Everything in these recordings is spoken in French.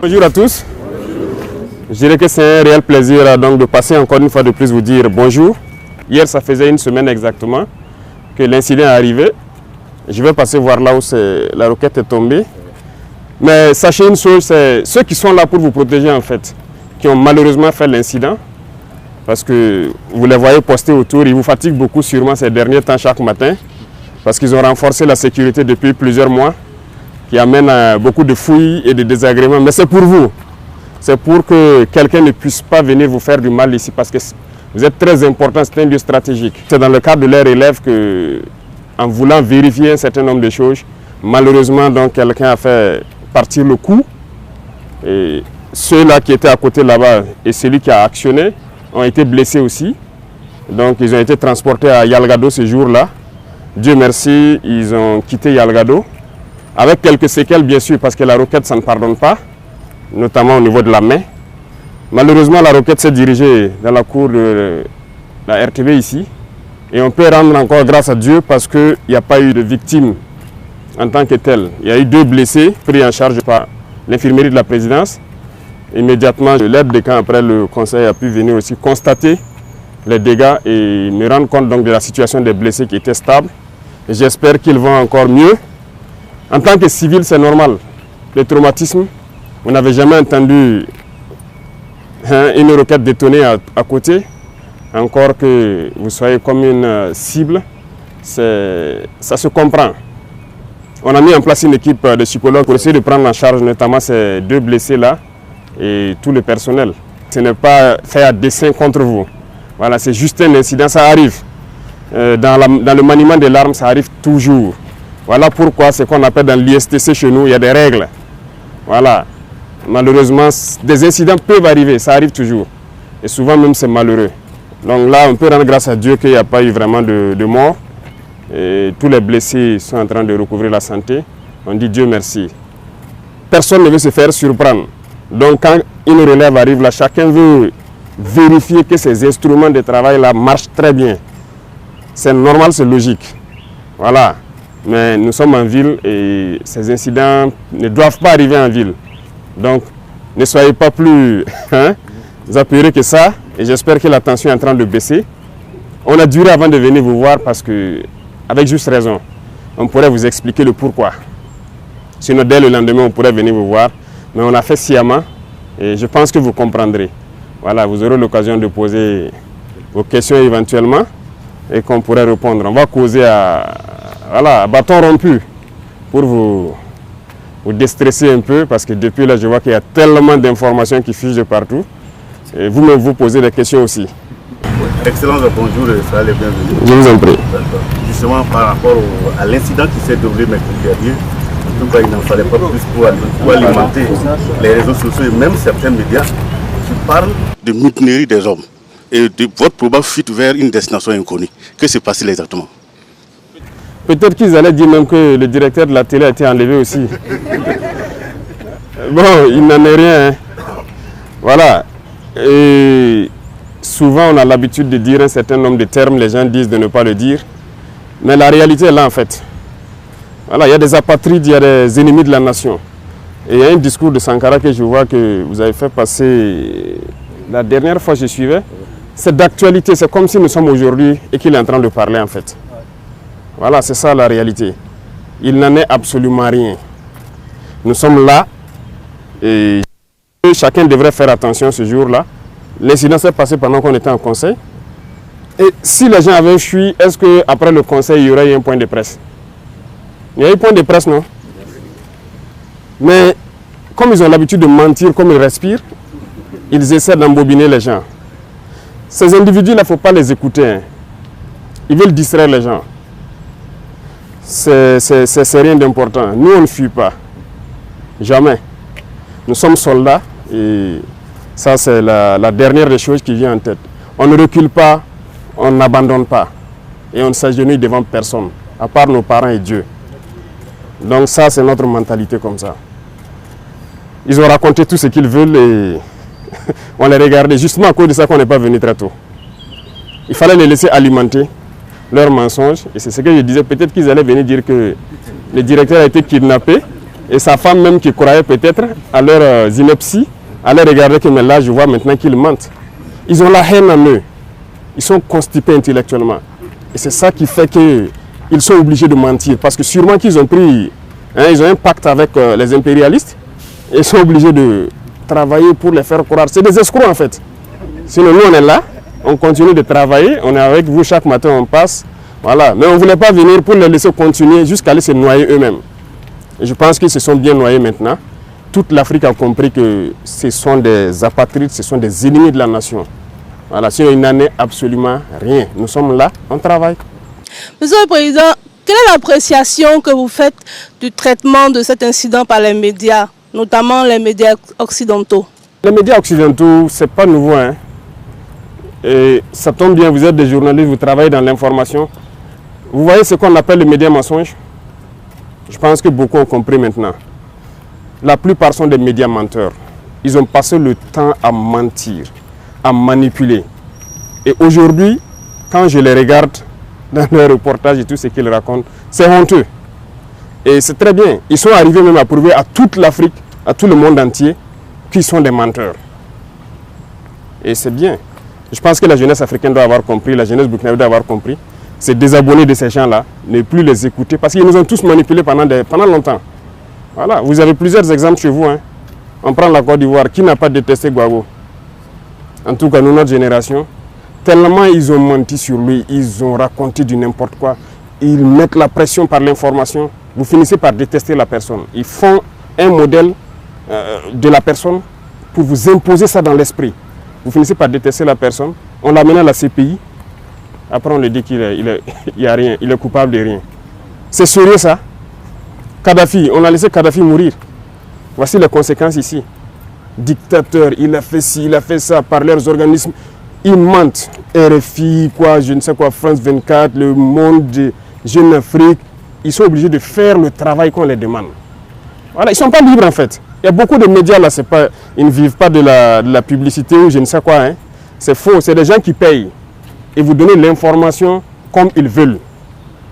Bonjour à tous. Je dirais que c'est un réel plaisir donc, de passer encore une fois de plus vous dire bonjour. Hier, ça faisait une semaine exactement que l'incident est arrivé. Je vais passer voir là où la roquette est tombée. Mais sachez une chose, c'est ceux qui sont là pour vous protéger en fait, qui ont malheureusement fait l'incident. Parce que vous les voyez postés autour, ils vous fatiguent beaucoup sûrement ces derniers temps chaque matin. Parce qu'ils ont renforcé la sécurité depuis plusieurs mois, qui amène à beaucoup de fouilles et de désagréments. Mais c'est pour vous. C'est pour que quelqu'un ne puisse pas venir vous faire du mal ici. Parce que vous êtes très important, c'est un lieu stratégique. C'est dans le cadre de leur élève que, en voulant vérifier un certain nombre de choses, malheureusement, donc, quelqu'un a fait partir le coup. Et ceux-là qui étaient à côté là-bas et celui qui a actionné ont été blessés aussi. Donc ils ont été transportés à Yalgado ce jour-là. Dieu merci, ils ont quitté Yalgado. Avec quelques séquelles bien sûr, parce que la roquette, ça ne pardonne pas, notamment au niveau de la main. Malheureusement, la roquette s'est dirigée dans la cour de la RTB ici. Et on peut rendre encore grâce à Dieu parce qu'il n'y a pas eu de victimes en tant que telles. Il y a eu 2 blessés pris en charge par l'infirmerie de la présidence. Immédiatement, l'aide de camp après le conseil a pu venir aussi constater les dégâts et me rendre compte donc de la situation des blessés qui étaient stables. Et j'espère qu'ils vont encore mieux. En tant que civil, c'est normal. Le traumatisme, vous n'avez jamais entendu une roquette détonner à côté. Encore que vous soyez comme une cible, ça se comprend. On a mis en place une équipe de psychologues pour essayer de prendre en charge notamment ces 2 blessés-là et tout le personnel. Ce n'est pas fait à dessein contre vous. Voilà, c'est juste un incident, ça arrive. Dans le maniement des l'arme, ça arrive toujours. Voilà pourquoi ce qu'on appelle dans l'ISTC chez nous, il y a des règles. Voilà. Malheureusement, des incidents peuvent arriver, ça arrive toujours. Et souvent même c'est malheureux. Donc là, on peut rendre grâce à Dieu qu'il n'y a pas eu vraiment de mort. Et tous les blessés sont en train de recouvrir la santé. On dit Dieu merci. Personne ne veut se faire surprendre. Donc quand une relève arrive là, chacun veut vérifier que ces instruments de travail là marchent très bien. C'est normal, c'est logique. Voilà. Mais nous sommes en ville et ces incidents ne doivent pas arriver en ville. Donc ne soyez pas plus apeurés que ça. Et j'espère que la tension est en train de baisser. On a duré avant de venir vous voir parce que, avec juste raison, on pourrait vous expliquer le pourquoi. Sinon dès le lendemain, on pourrait venir vous voir. Mais on a fait sciemment et je pense que vous comprendrez. Voilà, vous aurez l'occasion de poser vos questions éventuellement et qu'on pourrait répondre. On va causer à bâton rompu pour vous déstresser un peu parce que depuis là, je vois qu'il y a tellement d'informations qui fusent de partout. Et vous-même, vous posez des questions aussi. Excellence, bonjour et soyez les bienvenus. Je vous en prie. Justement, par rapport à l'incident qui s'est déroulé mercredi dernier, en tout cas, il n'en fallait pas plus pour alimenter les réseaux sociaux et même certains médias qui parlent de mutinerie des hommes et de votre probable fuite vers une destination inconnue. Que s'est passé exactement? Peut-être qu'ils allaient dire même que le directeur de la télé a été enlevé aussi. Bon, il n'en est rien. Hein. Voilà. Et souvent, on a l'habitude de dire un certain nombre de termes, les gens disent de ne pas le dire. Mais la réalité est là en fait. Voilà, il y a des apatrides, il y a des ennemis de la nation. Et il y a un discours de Sankara que je vois que vous avez fait passer la dernière fois que je suivais. C'est d'actualité, c'est comme si nous sommes aujourd'hui et qu'il est en train de parler en fait. Voilà, c'est ça la réalité. Il n'en est absolument rien. Nous sommes là et chacun devrait faire attention ce jour-là. L'incident s'est passé pendant qu'on était en conseil. Et si les gens avaient fui, est-ce qu'après le conseil, il y aurait eu un point de presse? Il y a eu point de presse, non? Mais comme ils ont l'habitude de mentir, comme ils respirent, ils essaient d'embobiner les gens. Ces individus-là, il ne faut pas les écouter. Hein. Ils veulent distraire les gens. C'est rien d'important. Nous, on ne fuit pas. Jamais. Nous sommes soldats et ça, c'est la dernière des choses qui vient en tête. On ne recule pas, on n'abandonne pas. Et on ne s'agenouille devant personne, à part nos parents et Dieu. Donc ça, c'est notre mentalité comme ça. Ils ont raconté tout ce qu'ils veulent et on les regardait. Justement à cause de ça qu'on n'est pas venu très tôt. Il fallait les laisser alimenter leurs mensonges. Et c'est ce que je disais. Peut-être qu'ils allaient venir dire que le directeur a été kidnappé Et sa femme même qui croyait peut-être à leur ineptie, allait regarder que mais là je vois maintenant qu'ils mentent. Ils ont la haine en eux. Ils sont constipés intellectuellement. Et c'est ça qui fait qu'ils sont obligés de mentir. Parce que sûrement qu'ils ont pris, ils ont un pacte avec les impérialistes. Et ils sont obligés de travailler pour les faire croire. C'est des escrocs en fait. Sinon nous on est là, on continue de travailler, on est avec vous chaque matin, on passe. Voilà. Mais on ne voulait pas venir pour les laisser continuer jusqu'à aller se noyer eux-mêmes. Et je pense qu'ils se sont bien noyés maintenant. Toute l'Afrique a compris que ce sont des apatrides, ce sont des ennemis de la nation. Voilà, sinon il n'en est absolument rien. Nous sommes là, on travaille. Monsieur le Président, quelle est l'appréciation que vous faites du traitement de cet incident par les médias, notamment les médias occidentaux? Les médias occidentaux, ce n'est pas nouveau. Et ça tombe bien, vous êtes des journalistes, vous travaillez dans l'information. Vous voyez ce qu'on appelle les médias mensonges? Je pense que beaucoup ont compris maintenant. La plupart sont des médias menteurs. Ils ont passé le temps à mentir, à manipuler. Et aujourd'hui, quand je les regarde dans leurs reportages et tout ce qu'ils racontent, c'est honteux. Et c'est très bien. Ils sont arrivés même à prouver à toute l'Afrique, à tout le monde entier, qu'ils sont des menteurs. Et c'est bien. Je pense que la jeunesse africaine doit avoir compris, la jeunesse burkinabé doit avoir compris. C'est désabonner de ces gens-là, ne plus les écouter, parce qu'ils nous ont tous manipulés pendant longtemps. Voilà, vous avez plusieurs exemples chez vous. On prend la Côte d'Ivoire, qui n'a pas détesté Gbagbo? En tout cas, nous, notre génération, tellement ils ont menti sur lui, ils ont raconté du n'importe quoi, ils mettent la pression par l'information, vous finissez par détester la personne. Ils font un modèle de la personne pour vous imposer ça dans l'esprit. Vous finissez par détester la personne, on l'amène à la CPI, après on lui dit qu'il n'y a rien, il est coupable de rien. C'est sérieux ça? Kadhafi, on a laissé Kadhafi mourir. Voici les conséquences ici. Dictateur, il a fait ci, il a fait ça par leurs organismes. Ils mentent. RFI, quoi, je ne sais quoi, France 24, Le Monde, Jeune Afrique. Ils sont obligés de faire le travail qu'on les demande. Voilà, ils ne sont pas libres en fait. Il y a beaucoup de médias là, ils ne vivent pas de la publicité ou je ne sais quoi. C'est faux, c'est des gens qui payent. Et vous donnez l'information comme ils veulent.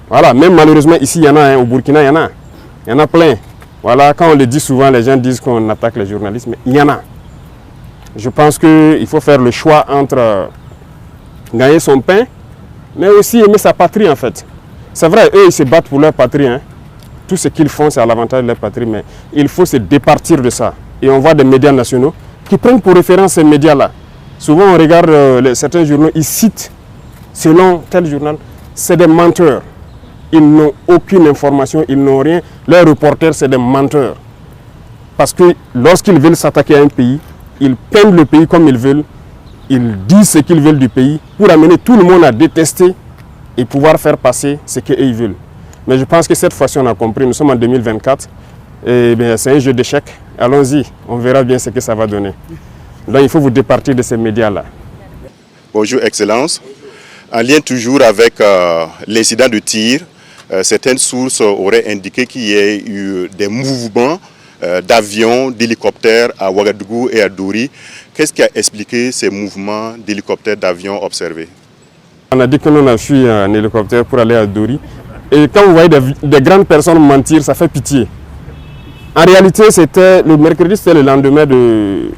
Voilà, même malheureusement ici, il y en a, au Burkina, il y en a plein. Voilà, quand on le dit souvent, les gens disent qu'on attaque les journalistes, mais il y en a. Je pense qu'il faut faire le choix entre gagner son pain, mais aussi aimer sa patrie en fait. C'est vrai, eux, ils se battent pour leur patrie. Tout ce qu'ils font, c'est à l'avantage de leur patrie, mais il faut se départir de ça. Et on voit des médias nationaux qui prennent pour référence ces médias-là. Souvent, on regarde certains journaux, ils citent, selon tel journal, c'est des menteurs. Ils n'ont aucune information, ils n'ont rien. Leurs reporters, c'est des menteurs. Parce que lorsqu'ils veulent s'attaquer à un pays, ils peignent le pays comme ils veulent. Ils disent ce qu'ils veulent du pays pour amener tout le monde à détester et pouvoir faire passer ce qu'ils veulent. Mais je pense que cette fois-ci, on a compris. Nous sommes en 2024. Et bien, c'est un jeu d'échecs. Allons-y, on verra bien ce que ça va donner. Donc, il faut vous départir de ces médias-là. Bonjour, Excellence. En lien toujours avec l'incident de tir, certaines sources auraient indiqué qu'il y ait eu des mouvements d'avions, d'hélicoptères à Ouagadougou et à Dori. Qu'est-ce qui a expliqué ces mouvements d'hélicoptères, d'avions observés? On a dit que l'on a fui en hélicoptère pour aller à Dori. Et quand vous voyez des grandes personnes mentir, ça fait pitié. En réalité, c'était le mercredi, c'était le lendemain de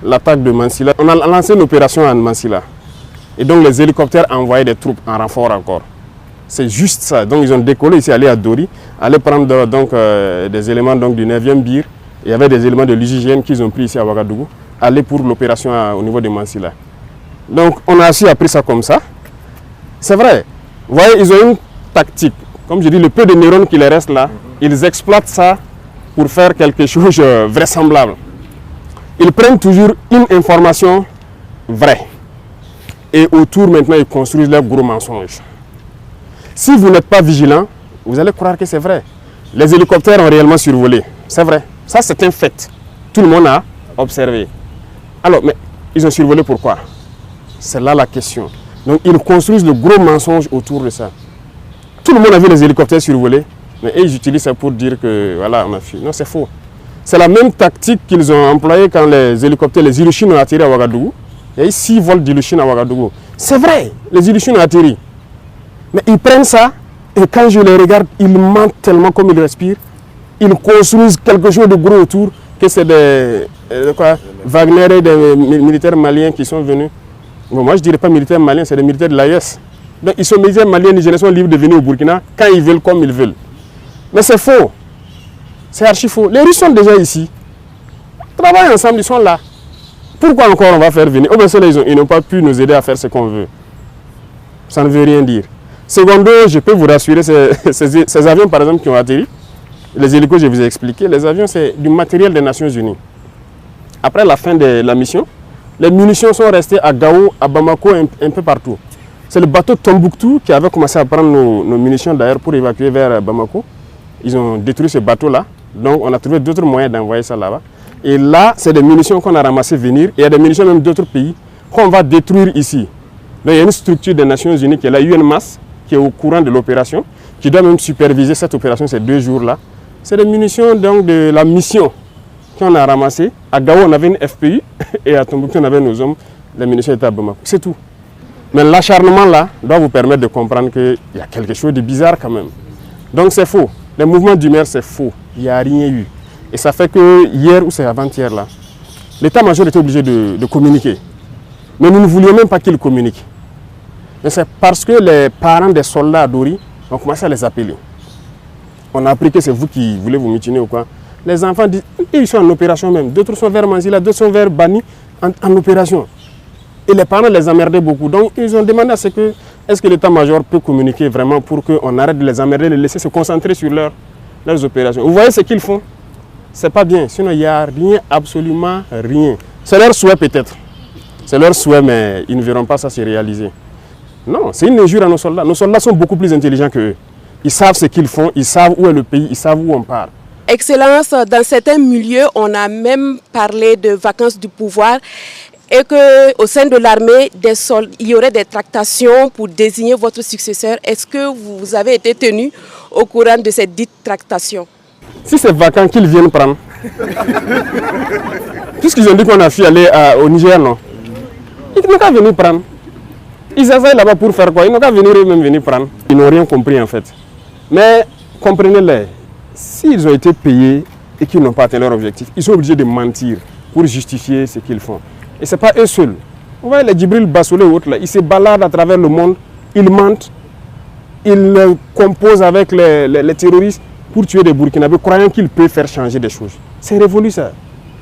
l'attaque de Mansilla. On a lancé une opération en Mansilla. Et donc les hélicoptères envoyaient des troupes en renfort encore. C'est juste ça. Donc ils ont décollé ici, aller à Dori, aller prendre donc, des éléments donc, du 9e BIR. Il y avait des éléments de l'UGGN qu'ils ont pris ici à Ouagadougou, aller pour l'opération au niveau de Mansilla. Donc on a aussi appris ça comme ça. C'est vrai. Vous voyez, ils ont une tactique. Comme je dis, le peu de neurones qui les restent là, ils exploitent ça pour faire quelque chose de vraisemblable. Ils prennent toujours une information vraie. Et autour, maintenant, ils construisent leurs gros mensonges. Si vous n'êtes pas vigilant, vous allez croire que c'est vrai. Les hélicoptères ont réellement survolé. C'est vrai. Ça, c'est un fait. Tout le monde a observé. Alors, mais ils ont survolé pourquoi? C'est là la question. Donc, ils construisent le gros mensonge autour de ça. Tout le monde a vu les hélicoptères survoler, mais ils utilisent ça pour dire que, voilà, on a fui. Non, c'est faux. C'est la même tactique qu'ils ont employée quand les hélicoptères, les Ilyushin ont atterri à Ouagadougou. Il y a eu 6 vols d'Ilyushin à Ouagadougou. C'est vrai, les Ilyushin ont atterri. Mais ils prennent ça, et quand je les regarde, ils mentent tellement comme ils respirent. ils construisent quelque chose de gros autour, que c'est des Wagner et des militaires maliens qui sont venus. Bon, moi je ne dirais pas militaires maliens, c'est des militaires de l'AES. Donc ils sont militaires maliens, nigériens sont libres de venir au Burkina quand ils veulent, comme ils veulent. Mais c'est faux. C'est archi faux. Les Russes sont déjà ici. Ils travaillent ensemble, ils sont là. Pourquoi encore on va faire venir? Oh ben ils n'ont pas pu nous aider à faire ce qu'on veut. Ça ne veut rien dire. Secondo, je peux vous rassurer, ces avions par exemple qui ont atterri, les hélicos je vous ai expliqué, les avions c'est du matériel des Nations Unies. Après la fin de la mission, les munitions sont restées à Gao, à Bamako, un peu partout. C'est le bateau Tombouctou qui avait commencé à prendre nos munitions d'ailleurs pour évacuer vers Bamako. Ils ont détruit ce bateau-là, donc on a trouvé d'autres moyens d'envoyer ça là-bas. Et là, c'est des munitions qu'on a ramassées venir, et il y a des munitions même d'autres pays qu'on va détruire ici. Donc il y a une structure des Nations Unies qui est la UNMAS, qui est au courant de l'opération, qui doit même superviser cette opération ces 2 jours-là. C'est des munitions donc, de la mission qu'on a ramassées. À Gao, on avait une FPU, et à Tombouctou, on avait nos hommes, les munitions étaient à Bamako. C'est tout. Mais l'acharnement là doit vous permettre de comprendre qu'il y a quelque chose de bizarre quand même. Donc c'est faux. Les mouvements d'humeur, c'est faux. Il n'y a rien eu. Et ça fait que hier ou c'est avant-hier là, l'état-major était obligé de communiquer. Mais nous ne voulions même pas qu'il communique. Mais c'est parce que les parents des soldats à Dori ont commencé à les appeler. On a appris que c'est vous qui voulez vous mutiner ou quoi. Les enfants disent, ils sont en opération même. D'autres sont vers Manzila, d'autres sont vers Bani en opération. Et les parents les emmerdaient beaucoup. Donc ils ont demandé à ce que, est-ce que l'état-major peut communiquer vraiment pour qu'on arrête de les emmerder, de les laisser se concentrer sur leurs opérations. Vous voyez ce qu'ils font? C'est pas bien, sinon il n'y a rien, absolument rien. C'est leur souhait peut-être. C'est leur souhait, mais ils ne verront pas ça se réaliser. Non, c'est une injure à nos soldats. Nos soldats sont beaucoup plus intelligents qu'eux. Ils savent ce qu'ils font, ils savent où est le pays, ils savent où on part. Excellence, dans certains milieux, on a même parlé de vacances du pouvoir et qu'au sein de l'armée, il y aurait des tractations pour désigner votre successeur. Est-ce que vous avez été tenu au courant de cette dite tractation? Si c'est vacant, qu'ils viennent prendre. Puisqu'ils ont dit qu'on a pu aller au Niger, non? Ils n'ont qu'à venir prendre. Ils essayent là-bas pour faire quoi? Ils n'ont qu'à venir eux-mêmes venir prendre. Ils n'ont rien compris en fait. Mais comprenez-les, s'ils ont été payés et qu'ils n'ont pas atteint leur objectif, ils sont obligés de mentir pour justifier ce qu'ils font. Et ce n'est pas eux seuls. Vous voyez les Djibril Bassolé ou autres, là, ils se baladent à travers le monde, ils mentent, ils composent avec les terroristes pour tuer des Burkinabés, croyant qu'ils peuvent faire changer des choses. C'est révolu ça.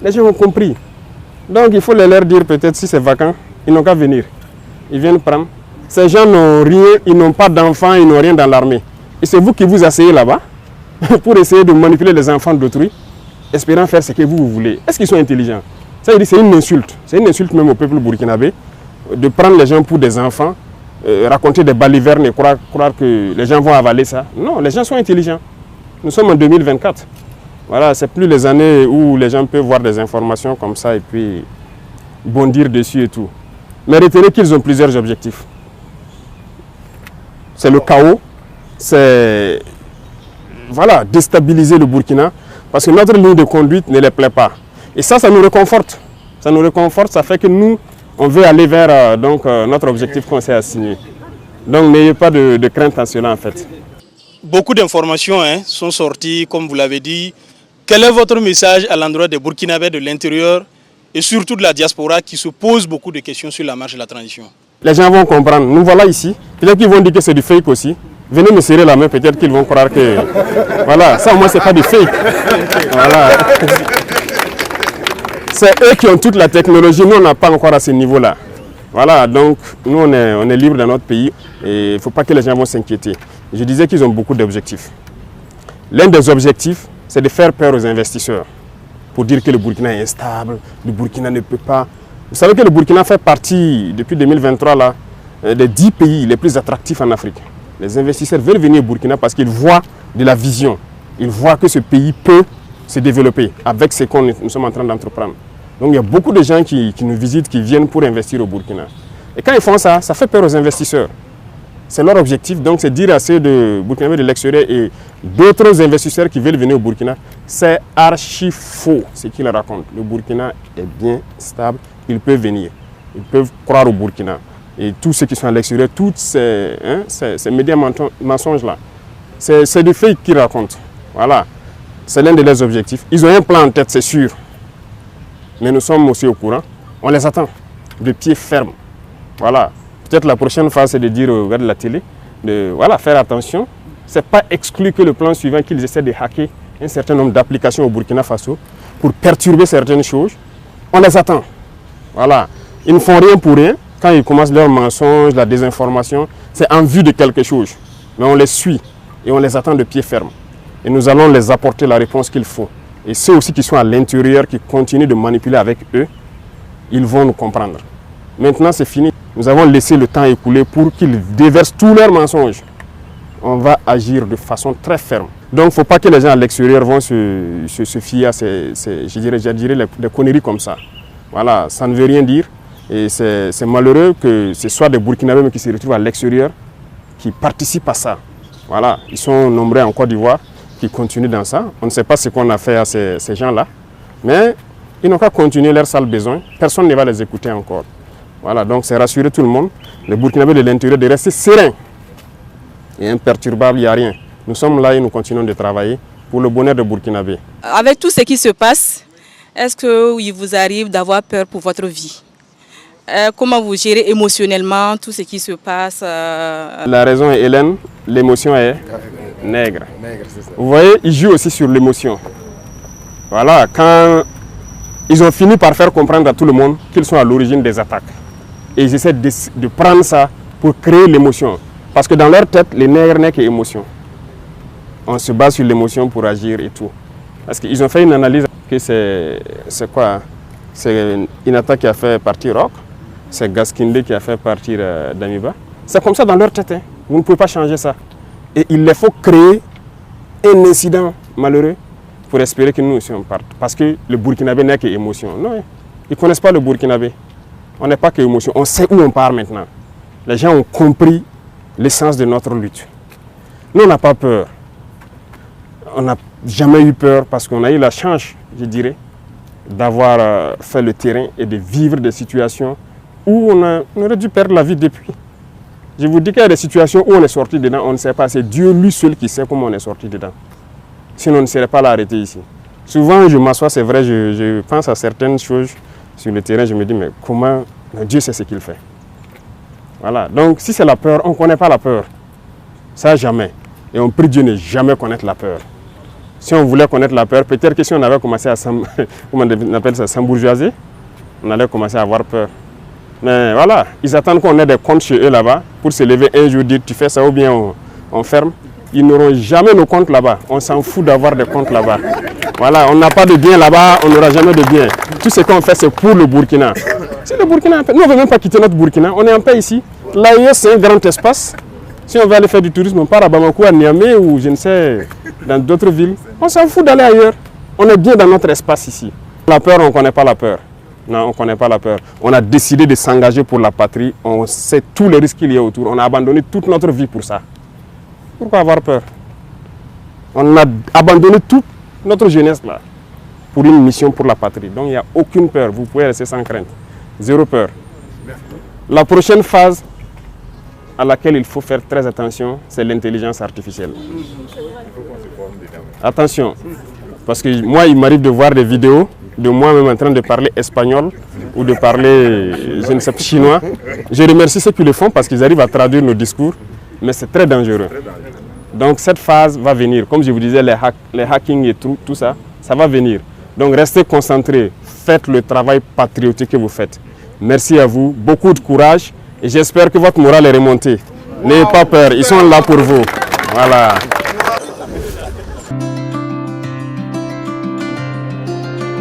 Les gens ont compris. Donc il faut leur dire peut-être si c'est vacant, ils n'ont qu'à venir. Ils viennent prendre. Ces gens n'ont rien, ils n'ont pas d'enfants, ils n'ont rien dans l'armée. Et c'est vous qui vous asseyez là-bas pour essayer de manipuler les enfants d'autrui, espérant faire ce que vous voulez. Est-ce qu'ils sont intelligents? Ça veut dire c'est une insulte. C'est une insulte même au peuple burkinabé de prendre les gens pour des enfants, raconter des balivernes et croire que les gens vont avaler ça. Non, les gens sont intelligents. Nous sommes en 2024. Voilà, c'est plus les années où les gens peuvent voir des informations comme ça et puis bondir dessus et tout. Mais retenez qu'ils ont plusieurs objectifs. C'est le chaos, c'est voilà, déstabiliser le Burkina, parce que notre ligne de conduite ne les plaît pas. Et ça nous réconforte. Ça nous réconforte, ça fait que nous, on veut aller vers notre objectif qu'on s'est assigné. Donc n'ayez pas de crainte à cela en fait. Beaucoup d'informations sont sorties, comme vous l'avez dit. Quel est votre message à l'endroit des Burkinabés de l'intérieur et surtout de la diaspora qui se pose beaucoup de questions sur la marche de la transition? Les gens vont comprendre. Nous voilà ici. Peut-être qu'ils vont dire que c'est du fake aussi. Venez me serrer la main, peut-être qu'ils vont croire que... Voilà, ça au moins c'est pas du fake. Voilà. C'est eux qui ont toute la technologie. Nous, on n'a pas encore à ce niveau-là. Voilà, donc nous, on est libre dans notre pays et il ne faut pas que les gens vont s'inquiéter. Je disais qu'ils ont beaucoup d'objectifs. L'un des objectifs, c'est de faire peur aux investisseurs pour dire que le Burkina est instable, le Burkina ne peut pas. Vous savez que le Burkina fait partie, depuis 2023, là, des 10 pays les plus attractifs en Afrique. Les investisseurs veulent venir au Burkina parce qu'ils voient de la vision. Ils voient que ce pays peut se développer avec ce que nous sommes en train d'entreprendre. Donc il y a beaucoup de gens qui nous visitent, qui viennent pour investir au Burkina. Et quand ils font ça, ça fait peur aux investisseurs. C'est leur objectif, donc c'est dire à ceux de Burkinabés de l'extérieur et d'autres investisseurs qui veulent venir au Burkina, c'est archi faux ce qu'ils racontent. Le Burkina est bien stable, ils peuvent venir, ils peuvent croire au Burkina. Et tous ceux qui sont à l'extérieur, tous ces médias mensonges-là, c'est du fake qu'ils racontent. Voilà. C'est l'un de leurs objectifs. Ils ont un plan en tête, c'est sûr. Mais nous sommes aussi au courant. On les attend de pied ferme. Voilà. Peut-être la prochaine phase, c'est de dire aux gars de la télé, de faire attention. Ce n'est pas exclu que le plan suivant, qu'ils essaient de hacker un certain nombre d'applications au Burkina Faso pour perturber certaines choses. On les attend. Voilà. Ils ne font rien pour rien. Quand ils commencent leurs mensonges, la désinformation, c'est en vue de quelque chose. Mais on les suit et on les attend de pied ferme. Et nous allons les apporter la réponse qu'il faut. Et ceux aussi qui sont à l'intérieur, qui continuent de manipuler avec eux, ils vont nous comprendre. Maintenant, c'est fini. Nous avons laissé le temps écouler pour qu'ils déversent tous leurs mensonges. On va agir de façon très ferme. Donc, il ne faut pas que les gens à l'extérieur vont se fier à je dirais des conneries comme ça. Voilà, ça ne veut rien dire. Et c'est malheureux que ce soit des Burkinabés qui se retrouvent à l'extérieur, qui participent à ça. Voilà, ils sont nombreux en Côte d'Ivoire, qui continuent dans ça. On ne sait pas ce qu'on a fait à ces gens-là, mais ils n'ont qu'à continuer leur sale besoin. Personne ne va les écouter encore. Voilà, donc c'est rassurer tout le monde, les Burkinabés de l'intérieur, de rester sereins et imperturbables, il n'y a rien. Nous sommes là et nous continuons de travailler pour le bonheur des Burkinabés. Avec tout ce qui se passe, est-ce qu'il vous arrive d'avoir peur pour votre vie? Comment vous gérez émotionnellement tout ce qui se passe? La raison est Hélène, l'émotion est nègre. Vous voyez, ils jouent aussi sur l'émotion. Voilà, quand ils ont fini par faire comprendre à tout le monde qu'ils sont à l'origine des attaques. Et ils essaient de prendre ça pour créer l'émotion. Parce que dans leur tête, les nègres n'est qu'émotion. On se base sur l'émotion pour agir et tout. Parce qu'ils ont fait une analyse que c'est quoi? C'est Inata qui a fait partir Rock. C'est Gaskinde qui a fait partir Damiba. C'est comme ça dans leur tête. Hein. Vous ne pouvez pas changer ça. Et il les faut créer un incident malheureux pour espérer que nous aussi on parte. Parce que le Burkinabé n'est qu'émotion. Non, ils ne connaissent pas le Burkinabé. On n'est pas qu'émotion. On sait où on part maintenant. Les gens ont compris l'essence de notre lutte. Nous, on n'a pas peur. On n'a jamais eu peur parce qu'on a eu la chance, je dirais, d'avoir fait le terrain et de vivre des situations où on aurait dû perdre la vie depuis. Je vous dis qu'il y a des situations où on est sorti dedans, on ne sait pas. C'est Dieu lui seul qui sait comment on est sorti dedans. Sinon, on ne serait pas là arrêté ici. Souvent, je m'assois, c'est vrai, je pense à certaines choses sur le terrain, je me dis, mais comment Dieu sait ce qu'il fait. Voilà. Donc, si c'est la peur, on ne connaît pas la peur. Ça, jamais. Et on prie Dieu ne jamais connaître la peur. Si on voulait connaître la peur, peut-être que si on avait commencé à s'embourgeoiser, on allait commencer à avoir peur. Mais voilà, ils attendent qu'on ait des comptes chez eux là-bas pour se lever un jour, dire tu fais ça ou bien on ferme. Ils n'auront jamais nos comptes là-bas. On s'en fout d'avoir des comptes là-bas. Voilà, on n'a pas de bien là-bas, on n'aura jamais de bien. Tout ce qu'on fait, c'est pour le Burkina. Si le Burkina, nous on ne veut même pas quitter notre Burkina, on est en paix ici. L'AIS, c'est un grand espace. Si on veut aller faire du tourisme, on part à Bamako, à Niamey ou je ne sais, dans d'autres villes. On s'en fout d'aller ailleurs. On est bien dans notre espace ici. La peur, on ne connaît pas la peur. Non, on ne connaît pas la peur. On a décidé de s'engager pour la patrie. On sait tous les risques qu'il y a autour. On a abandonné toute notre vie pour ça. Pourquoi avoir peur? On a abandonné toute notre jeunesse là pour une mission pour la patrie. Donc il n'y a aucune peur. Vous pouvez rester sans crainte. Zéro peur. La prochaine phase à laquelle il faut faire très attention, c'est l'intelligence artificielle. Attention, parce que moi, il m'arrive de voir des vidéos de moi-même en train de parler espagnol ou de parler, je ne sais pas, chinois. Je remercie ceux qui le font parce qu'ils arrivent à traduire nos discours, mais c'est très dangereux. Donc cette phase va venir. Comme je vous disais, les hackings et tout ça, ça va venir. Donc restez concentrés, faites le travail patriotique que vous faites. Merci à vous, beaucoup de courage et j'espère que votre morale est remontée. N'ayez pas peur, ils sont là pour vous. Voilà.